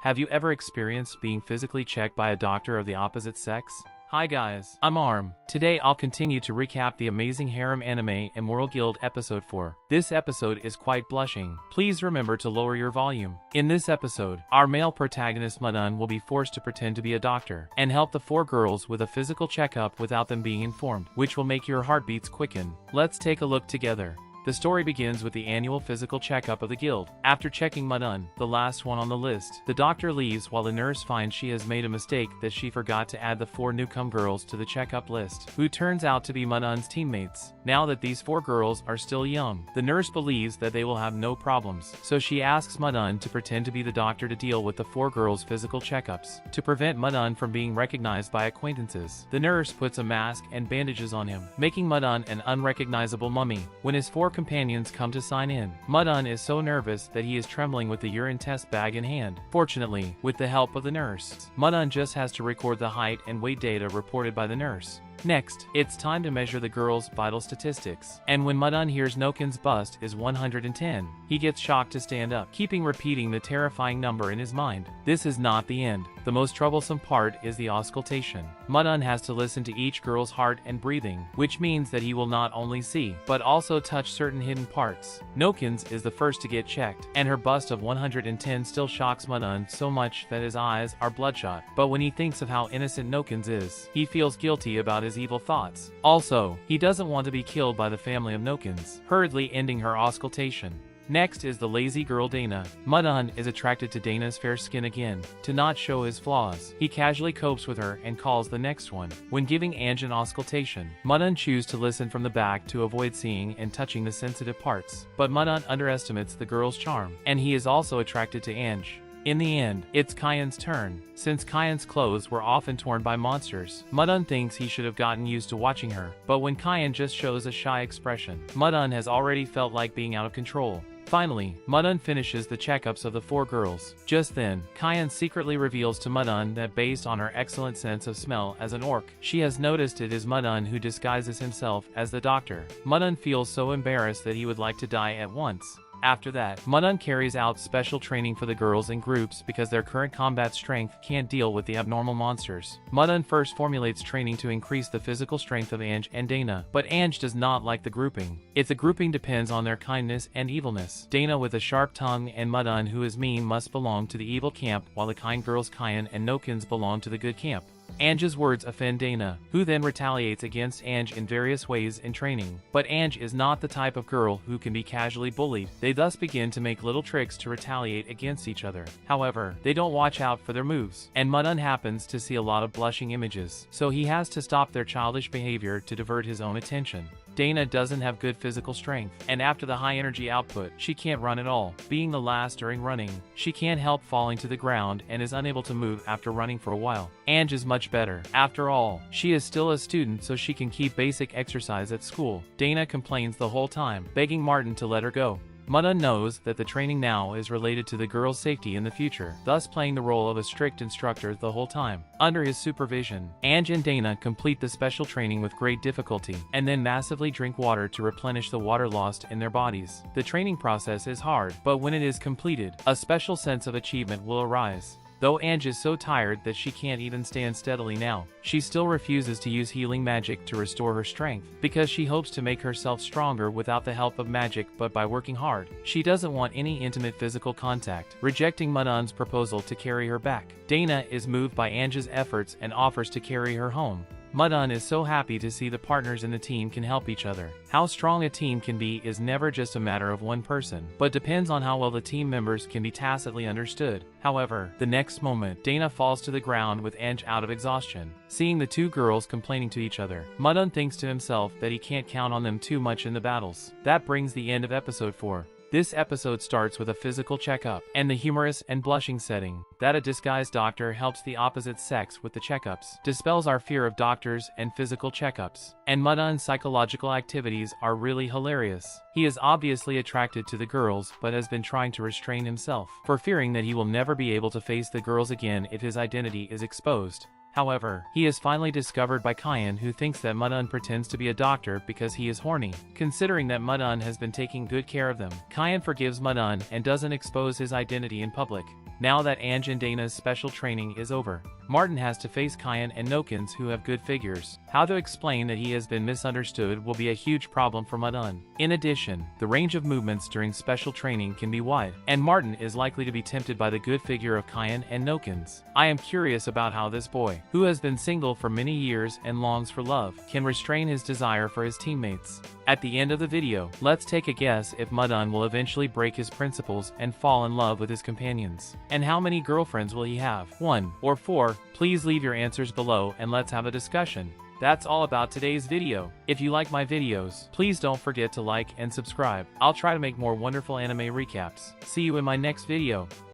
Have you ever experienced being physically checked by a doctor of the opposite sex? Hi guys, I'm Arm. Today I'll continue to recap the amazing harem anime Immoral Guild episode 4. This episode is quite blushing. Please remember to lower your volume. In this episode, our male protagonist Madun will be forced to pretend to be a doctor and help the 4 girls with a physical checkup without them being informed, which will make your heartbeats quicken. Let's take a look together. The story begins with the annual physical checkup of the guild. After checking Madun, the last one on the list, the doctor leaves while the nurse finds she has made a mistake that she forgot to add the 4 newcomer girls to the checkup list, who turns out to be Madun's teammates. Now that these 4 girls are still young, the nurse believes that they will have no problems, so she asks Madun to pretend to be the doctor to deal with the 4 girls' physical checkups. To prevent Madun from being recognized by acquaintances, the nurse puts a mask and bandages on him, making Madun an unrecognizable mummy. When his 4 companions come to sign in, Madun is so nervous that he is trembling with the urine test bag in hand. Fortunately, with the help of the nurse, Madun just has to record the height and weight data reported by the nurse. Next, it's time to measure the girls' vital statistics. And when Madun hears Nokin's bust is 110, he gets shocked to stand up, keeping repeating the terrifying number in his mind. This is not the end. The most troublesome part is the auscultation. Madun has to listen to each girl's heart and breathing, which means that he will not only see, but also touch certain hidden parts. Nokin's is the first to get checked, and her bust of 110 still shocks Madun so much that his eyes are bloodshot. But when he thinks of how innocent Nokin's is, he feels guilty about his evil thoughts. Also, he doesn't want to be killed by the family of Nokin's, hurriedly ending her auscultation. Next is the lazy girl Dana. Madun is attracted to Dana's fair skin again. To not show his flaws, he casually copes with her and calls the next one. When giving Ange an auscultation, Madun chooses to listen from the back to avoid seeing and touching the sensitive parts. But Madun underestimates the girl's charm, and he is also attracted to Ange. In the end, it's Kyan's turn. Since Kyan's clothes were often torn by monsters, Madun thinks he should have gotten used to watching her. But when Kyan just shows a shy expression, Madun has already felt like being out of control. Finally, Madun finishes the checkups of the 4 girls. Just then, Kyan secretly reveals to Madun that based on her excellent sense of smell as an orc, she has noticed it is Madun who disguises himself as the doctor. Madun feels so embarrassed that he would like to die at once. After that, Madun carries out special training for the girls in groups because their current combat strength can't deal with the abnormal monsters. Madun first formulates training to increase the physical strength of Ange and Dana, but Ange does not like the grouping. If the grouping depends on their kindness and evilness, Dana with a sharp tongue and Madun who is mean must belong to the evil camp, while the kind girls Kyan and Nokin's belong to the good camp. Ange's words offend Dana, who then retaliates against Ange in various ways in training. But Ange is not the type of girl who can be casually bullied. They thus begin to make little tricks to retaliate against each other. However, they don't watch out for their moves, and Madun happens to see a lot of blushing images, so he has to stop their childish behavior to divert his own attention. Dana doesn't have good physical strength, and after the high energy output, she can't run at all. Being the last during running, she can't help falling to the ground and is unable to move after running for a while. Ange is much better. After all, she is still a student, so she can keep basic exercise at school. Dana complains the whole time, begging Martin to let her go. Madun knows that the training now is related to the girl's safety in the future, thus playing the role of a strict instructor the whole time. Under his supervision, Ange and Dana complete the special training with great difficulty, and then massively drink water to replenish the water lost in their bodies. The training process is hard, but when it is completed, a special sense of achievement will arise. Though Ange is so tired that she can't even stand steadily now, she still refuses to use healing magic to restore her strength, because she hopes to make herself stronger without the help of magic but by working hard. She doesn't want any intimate physical contact, rejecting Madun's proposal to carry her back. Dana is moved by Ange's efforts and offers to carry her home. Madun is so happy to see the partners in the team can help each other. How strong a team can be is never just a matter of one person, but depends on how well the team members can be tacitly understood. However, the next moment, Dana falls to the ground with Ange out of exhaustion. Seeing the 2 girls complaining to each other, Madun thinks to himself that he can't count on them too much in the battles. That brings the end of episode 4. This episode starts with a physical checkup, and the humorous and blushing setting that a disguised doctor helps the opposite sex with the checkups, dispels our fear of doctors and physical checkups. And Madun's psychological activities are really hilarious. He is obviously attracted to the girls, but has been trying to restrain himself, for fearing that he will never be able to face the girls again if his identity is exposed. However, he is finally discovered by Kyan, who thinks that Madun pretends to be a doctor because he is horny. Considering that Madun has been taking good care of them, Kyan forgives Madun and doesn't expose his identity in public. Now that Ange and Dana's special training is over. Martin has to face Kyan and Nokins who have good figures. How to explain that he has been misunderstood will be a huge problem for Mudun. In addition, the range of movements during special training can be wide, and Martin is likely to be tempted by the good figure of Kyan and Nokins. I am curious about how this boy, who has been single for many years and longs for love, can restrain his desire for his teammates. At the end of the video, let's take a guess if Mudun will eventually break his principles and fall in love with his companions. And how many girlfriends will he have? 1 or 4? Please leave your answers below and let's have a discussion. That's all about today's video. If you like my videos, please don't forget to like and subscribe. I'll try to make more wonderful anime recaps. See you in my next video.